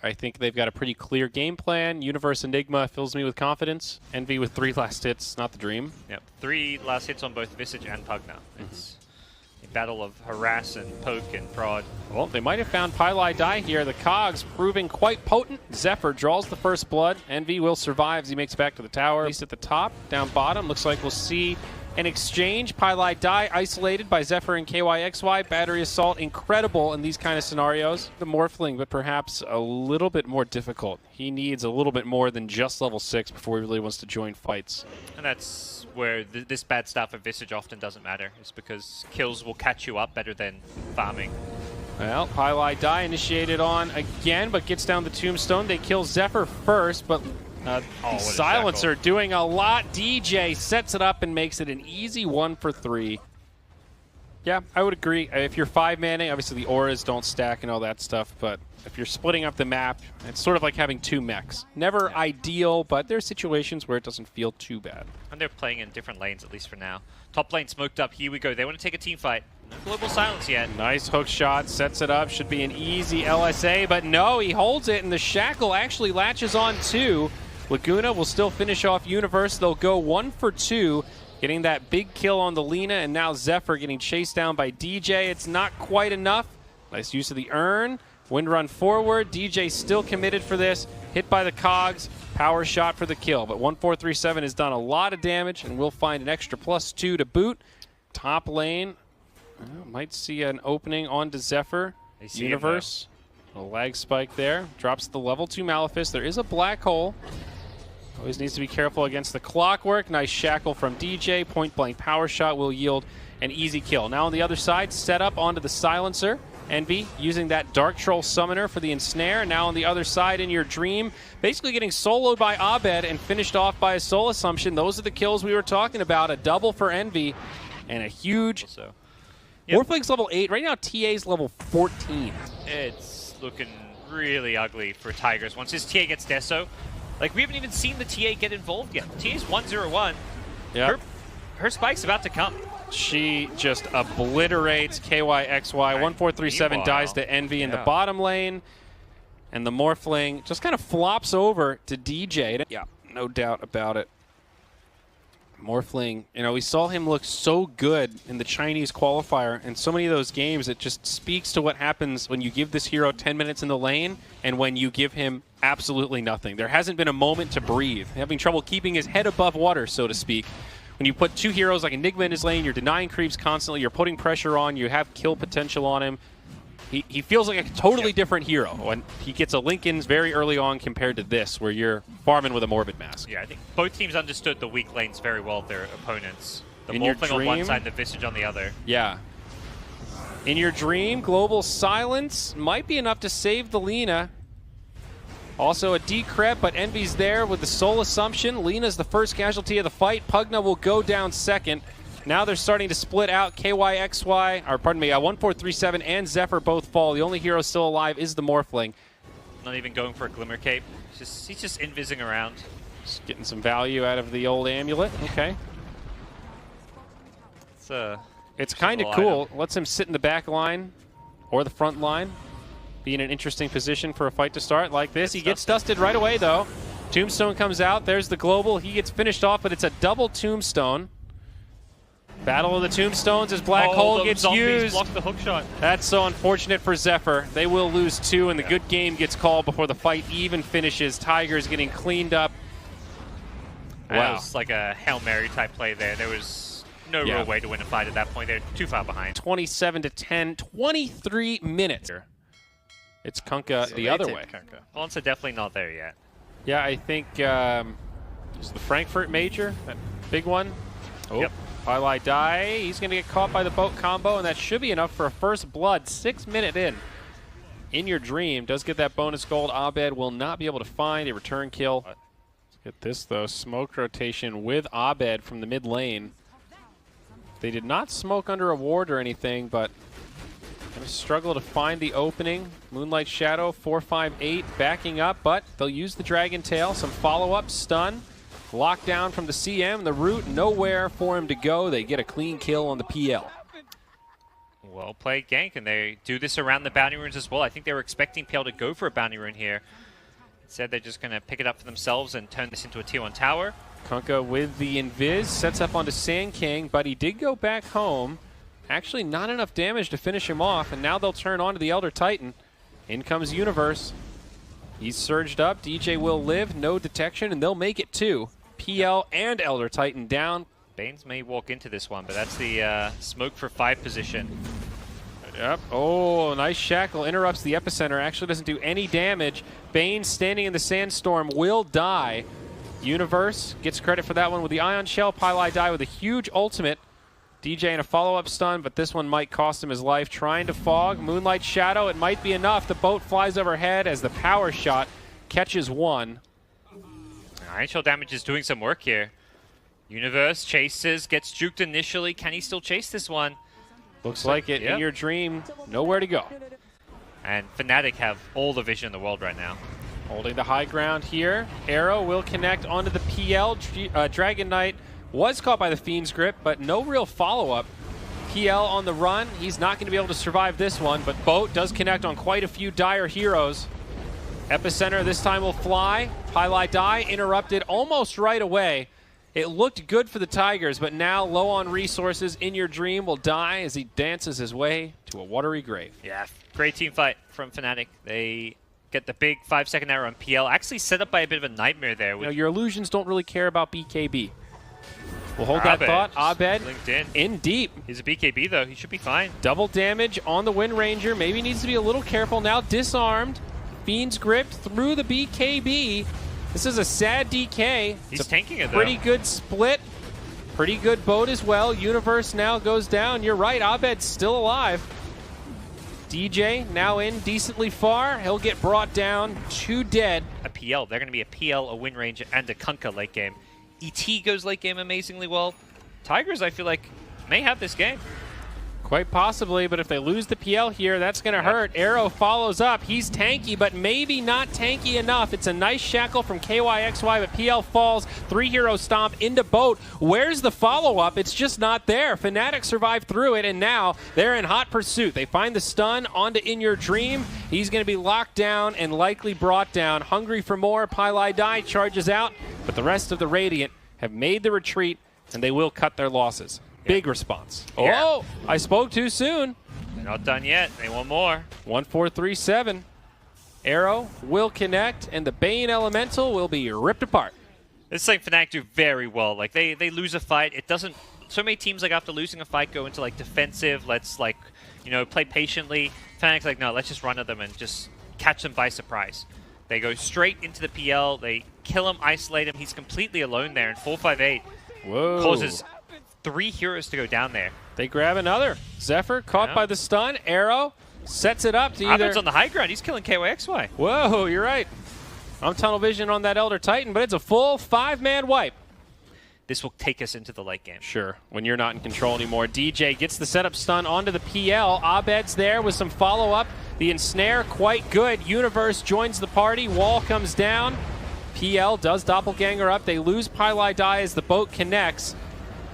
I think they've got a pretty clear game plan. Universe Enigma fills me with confidence. Envy with 3 last hits, not the dream. Yep, 3 last hits on both Visage and Pugna. It's a battle of harass and poke and prod. Well, they might have found Pylai Die here. The Cogs proving quite potent. Zephyr draws the first blood. Envy will survive as he makes it back to the tower. At least at the top, down bottom. Looks like we'll see an exchange. Pylai Die isolated by Zephyr and KYXY. Battery Assault, incredible in these kind of scenarios. The Morphling, but perhaps a little bit more difficult. He needs a little bit more than just level 6 before he really wants to join fights. And that's where this bad stuff of Visage often doesn't matter. It's because kills will catch you up better than farming. Well, Pylai Die initiated on again, but gets down the Tombstone. They kill Zephyr first, but the Silencer doing a lot. DJ sets it up and makes it an easy 1 for 3. Yeah, I would agree. If you're 5-manning, obviously the auras don't stack and all that stuff, but if you're splitting up the map, it's sort of like having 2 mechs. Never ideal, but there's situations where it doesn't feel too bad. And they're playing in different lanes, at least for now. Top lane smoked up. Here we go. They want to take a team fight. No global silence yet. Nice hook shot. Sets it up. Should be an easy LSA, but no, he holds it, and the Shackle actually latches on too. Laguna will still finish off Universe. They'll go 1 for 2, getting that big kill on the Lina, and now Zephyr getting chased down by DJ. It's not quite enough. Nice use of the urn. Wind run forward. DJ still committed for this. Hit by the Cogs. Power shot for the kill. But 1437 has done a lot of damage, and we'll find an extra +2 to boot. Top lane. Might see an opening onto Zephyr. Universe. A lag spike there. Drops the level 2 Malefice. There is a black hole. Always needs to be careful against the clockwork. Nice shackle from DJ. Point blank power shot will yield an easy kill. Now on the other side, set up onto the Silencer. Envy using that Dark Troll Summoner for the ensnare. Now on the other side in your dream, basically getting soloed by Abed and finished off by a Soul Assumption. Those are the kills we were talking about. A double for Envy and a huge... Morphling's level 8. Right now TA's level 14. It's looking really ugly for Tigers once his TA gets Deso. Like, we haven't even seen the TA get involved yet. TA's 1-0-1. Yeah. Her spike's about to come. She just obliterates KYXY. 1437 dies to Envy in the bottom lane. And the Morphling just kind of flops over to DJ. Yeah, no doubt about it. Morphling, you know, we saw him look so good in the Chinese qualifier. In so many of those games, it just speaks to what happens when you give this hero 10 minutes in the lane and when you give him absolutely nothing. There hasn't been a moment to breathe. Having trouble keeping his head above water, so to speak. When you put 2 heroes like Enigma in his lane, you're denying creeps constantly, you're putting pressure on, you have kill potential on him. He feels like a totally different hero when he gets a Linken's very early on compared to this, where you're farming with a Morbid Mask. Yeah, I think both teams understood the weak lanes very well of their opponents. The Morphling on one side and the Visage on the other. Yeah. In your dream, Global Silence might be enough to save the Lina. Also a decrep, but Envy's there with the Soul Assumption. Lina's the first casualty of the fight. Pugna will go down second. Now they're starting to split out. KYXY, or pardon me, 1437 and Zephyr both fall. The only hero still alive is the Morphling. Not even going for a Glimmer Cape. He's just invising around. Just getting some value out of the old amulet. Okay. It's kind of cool. Lets him sit in the back line or the front line. Be in an interesting position for a fight to start like this. He gets dusted right away, though. Tombstone comes out. There's the Global. He gets finished off, but it's a double Tombstone. Battle of the Tombstones as Black Hole gets used. Block the hook shot. That's so unfortunate for Zephyr. They will lose 2, and the good game gets called before the fight even finishes. Tigers getting cleaned up. Wow. That was like a Hail Mary type play there. There was no real way to win a fight at that point. They're too far behind. 27-10, 23 minutes. It's Kunkka the other way. Once are definitely not there yet. Yeah, I think it's the Frankfurt Major, that big one. Oh. Yep. Pylai Die, he's going to get caught by the boat combo, and that should be enough for a first blood. 6 minutes in your dream. Does get that bonus gold. Abed will not be able to find a return kill. Let's get this, though. Smoke rotation with Abed from the mid lane. They did not smoke under a ward or anything, but going to struggle to find the opening. Moonlight Shadow, 4-5-8, backing up, but they'll use the Dragon Tail. Some follow-up, stun. Lockdown from the CM, the root, nowhere for him to go. They get a clean kill on the PL. Well played gank, and they do this around the bounty runes as well. I think they were expecting PL to go for a bounty rune here. Instead, they're just going to pick it up for themselves and turn this into a tier 1 tower. Kunkka with the invis, sets up onto Sand King, but he did go back home. Actually, not enough damage to finish him off, and now they'll turn on to the Elder Titan. In comes Universe. He's surged up. DJ will live, no detection, and they'll make it too. PL and Elder Titan down. Banes may walk into this one, but that's the smoke for 5 position. Yep. Oh, nice shackle. Interrupts the epicenter. Actually doesn't do any damage. Bane standing in the sandstorm will die. Universe gets credit for that one with the Ion Shell. Pili die with a huge ultimate. DJ in a follow-up stun, but this one might cost him his life. Trying to fog. Moonlight Shadow. It might be enough. The boat flies overhead as the power shot catches one. Ion Shell damage is doing some work here. Universe chases, gets juked initially. Can he still chase this one? Looks like it. In your dream, nowhere to go. And FNATIC have all the vision in the world right now. Holding the high ground here. Arrow will connect onto the PL. Dragon Knight was caught by the Fiend's grip, but no real follow-up. PL on the run. He's not going to be able to survive this one, but Boat does connect on quite a few dire heroes. Epicenter this time will fly. Pili die, interrupted almost right away. It looked good for the Tigers, but now low on resources. In Your Dream will die as he dances his way to a watery grave. Yeah, great team fight from FNATIC. They get the big 5-second arrow on PL. Actually set up by a bit of a nightmare there. You know, your illusions don't really care about BKB. We'll hold that thought. Abed linked in deep. He's a BKB, though. He should be fine. Double damage on the Wind Ranger. Maybe needs to be a little careful. Now disarmed. Fiend's gripped through the BKB. This is a sad DK. He's tanking it, though. Pretty good split. Pretty good boat as well. Universe now goes down. You're right, Abed's still alive. DJ now in decently far. He'll get brought down to dead. A PL. They're going to be a PL, a Wind Ranger, and a Kunkka late game. ET goes late game amazingly well. Tigers, I feel like, may have this game. Quite possibly, but if they lose the PL here, that's going to hurt. Arrow follows up. He's tanky, but maybe not tanky enough. It's a nice shackle from KYXY, but PL falls. 3-hero stomp into Boat. Where's the follow-up? It's just not there. FNATIC survived through it, and now they're in hot pursuit. They find the stun onto In Your Dream. He's going to be locked down and likely brought down. Hungry for more, Pili die, charges out, but the rest of the Radiant have made the retreat, and they will cut their losses. Big response. Yeah. Oh, I spoke too soon. They're not done yet. They want more. 1-4-3-7. Arrow will connect, and the Bane Elemental will be ripped apart. This is like FNATIC do very well. Like they lose a fight. It doesn't. So many teams like after losing a fight go into like defensive. Let's like, you know, play patiently. FNATIC's like, no, let's just run at them and just catch them by surprise. They go straight into the PL. They kill him, isolate him. He's completely alone there. And 4-5-8 causes 3 heroes to go down there. They grab another. Zephyr caught by the stun. Arrow sets it up to either... Abed's on the high ground. He's killing KYXY. Whoa, you're right. I'm tunnel vision on that Elder Titan, but it's a full 5-man wipe. This will take us into the late game. Sure, when you're not in control anymore. DJ gets the setup stun onto the PL. Abed's there with some follow-up. The ensnare, quite good. Universe joins the party. Wall comes down. PL does doppelganger up. They lose Pili die as the boat connects.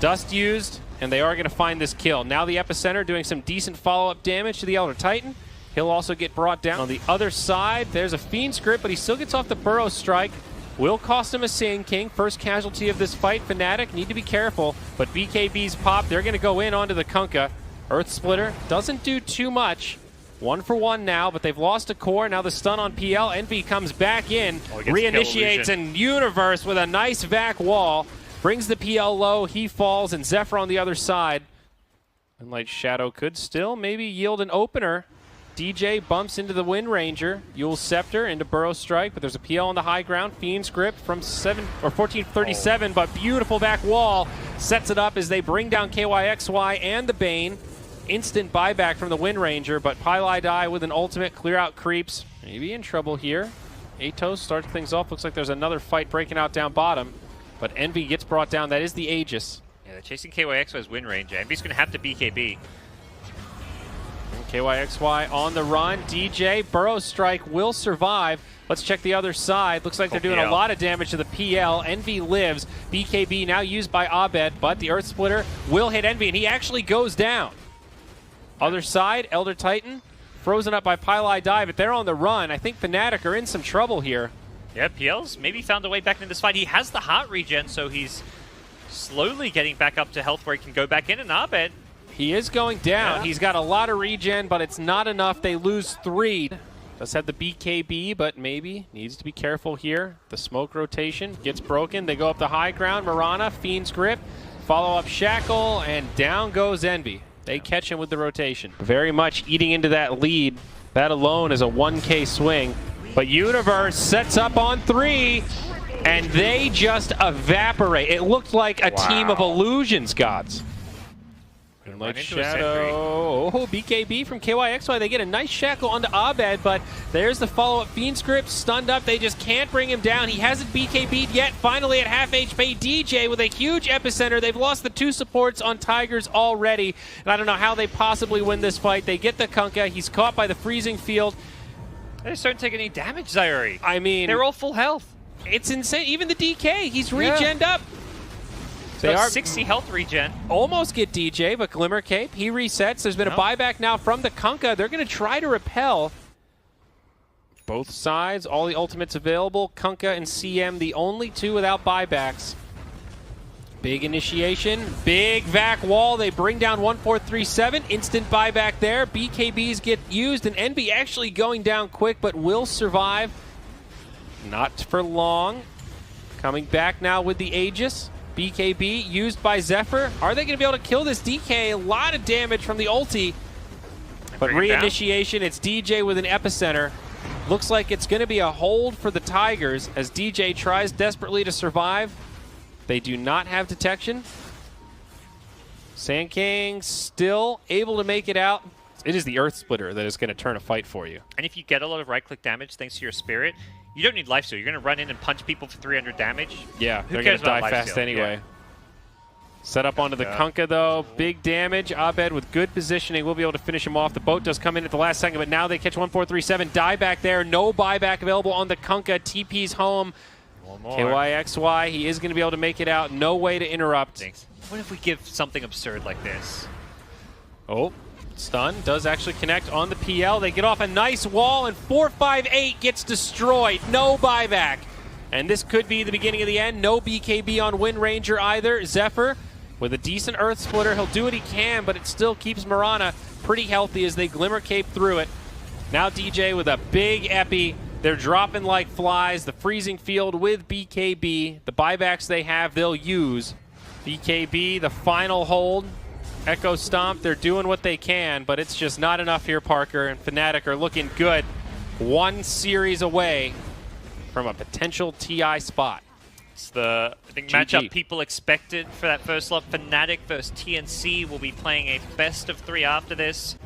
Dust used, and they are going to find this kill. Now the Epicenter doing some decent follow-up damage to the Elder Titan. He'll also get brought down. On the other side, there's a Fiend's grip, but he still gets off the Burrow Strike. Will cost him a Sand King. First casualty of this fight. FNATIC need to be careful, but BKB's pop. They're going to go in onto the Kunkka. Earth Splitter doesn't do too much. 1 for 1 now, but they've lost a core. Now the stun on PL. Envy comes back in, reinitiates, and Universe with a nice vac wall. Brings the PL low, he falls, and Zephyr on the other side. Moonlight Shadow could still maybe yield an opener. DJ bumps into the Wind Ranger. Yule Scepter into Burrow Strike, but there's a PL on the high ground. Fiend's grip from 1437, but beautiful back wall sets it up as they bring down KYXY and the Bane. Instant buyback from the Wind Ranger, but Pili die with an ultimate, clear out creeps. Maybe in trouble here. Atos starts things off. Looks like there's another fight breaking out down bottom. But Envy gets brought down. That is the Aegis. Yeah, they're chasing KYXY's Wind Ranger. Envy's going to have to BKB. And KYXY on the run. DJ, Burrow Strike will survive. Let's check the other side. Looks like they're doing a lot of damage to the PL. Envy lives. BKB now used by Abed, but the Earth Splitter will hit Envy, and he actually goes down. Other side, Elder Titan, frozen up by Pili Dive, but they're on the run. I think FNATIC are in some trouble here. Yeah, PL's maybe found a way back into this fight. He has the heart regen, so he's slowly getting back up to health where he can go back in, and Abed. He is going down. Yeah. He's got a lot of regen, but it's not enough. They lose 3. Does have the BKB, but maybe needs to be careful here. The smoke rotation gets broken. They go up the high ground. Mirana, Fiend's Grip, follow up Shackle, and down goes Envy. They catch him with the rotation. Very much eating into that lead. That alone is a 1K swing. But Universe sets up on 3, and they just evaporate. It looked like a team of illusions, gods. Like Shadow. Oh, BKB from KYXY. They get a nice shackle onto Abed, but there's the follow-up Fiend Script. Stunned up. They just can't bring him down. He hasn't BKB'd yet. Finally at half HP, DJ with a huge epicenter. They've lost the 2 supports on Tigers already, and I don't know how they possibly win this fight. They get the Kunkka. He's caught by the freezing field. They just don't take any damage, Zairi. I mean, they're all full health. It's insane. Even the DK, he's regened up. They are 60 health regen. Almost get DJ, but Glimmer Cape, he resets. There's been a buyback now from the Kunkka. They're going to try to repel. Both sides, all the ultimates available. Kunkka and CM, the only 2 without buybacks. Big initiation, big vac wall. They bring down 1437. Instant buyback there. BKBs get used, and Envy actually going down quick, but will survive. Not for long. Coming back now with the Aegis. BKB used by Zephyr. Are they going to be able to kill this DK? A lot of damage from the ulti. But reinitiation, it's DJ with an epicenter. Looks like it's going to be a hold for the Tigers as DJ tries desperately to survive. They do not have detection. Sand King still able to make it out. It is the Earth Splitter that is going to turn a fight for you. And if you get a lot of right-click damage thanks to your Spirit, you don't need lifesteal. You're going to run in and punch people for 300 damage. Yeah, they're going to die fast anyway. Yeah. Set up onto the Kunkka, though. Big damage. Abed with good positioning will be able to finish him off. The boat does come in at the last second, but now they catch 1437. Die back there. No buyback available on the Kunkka. TP's home. One more. KYXY, he is going to be able to make it out. No way to interrupt. Thanks. What if we give something absurd like this? Oh. Stun does actually connect on the PL. They get off a nice wall, and 458 gets destroyed. No buyback. And this could be the beginning of the end. No BKB on Wind Ranger either. Zephyr with a decent Earth Splitter. He'll do what he can, but it still keeps Mirana pretty healthy as they Glimmer Cape through it. Now DJ with a big epi. They're dropping like flies. The freezing field with BKB. The buybacks they have, they'll use. BKB, the final hold. Echo Stomp, they're doing what they can, but it's just not enough here, Parker, and FNATIC are looking good. 1 series away from a potential TI spot. It's the matchup people expected for that first lot. FNATIC versus TNC will be playing a best of 3 after this.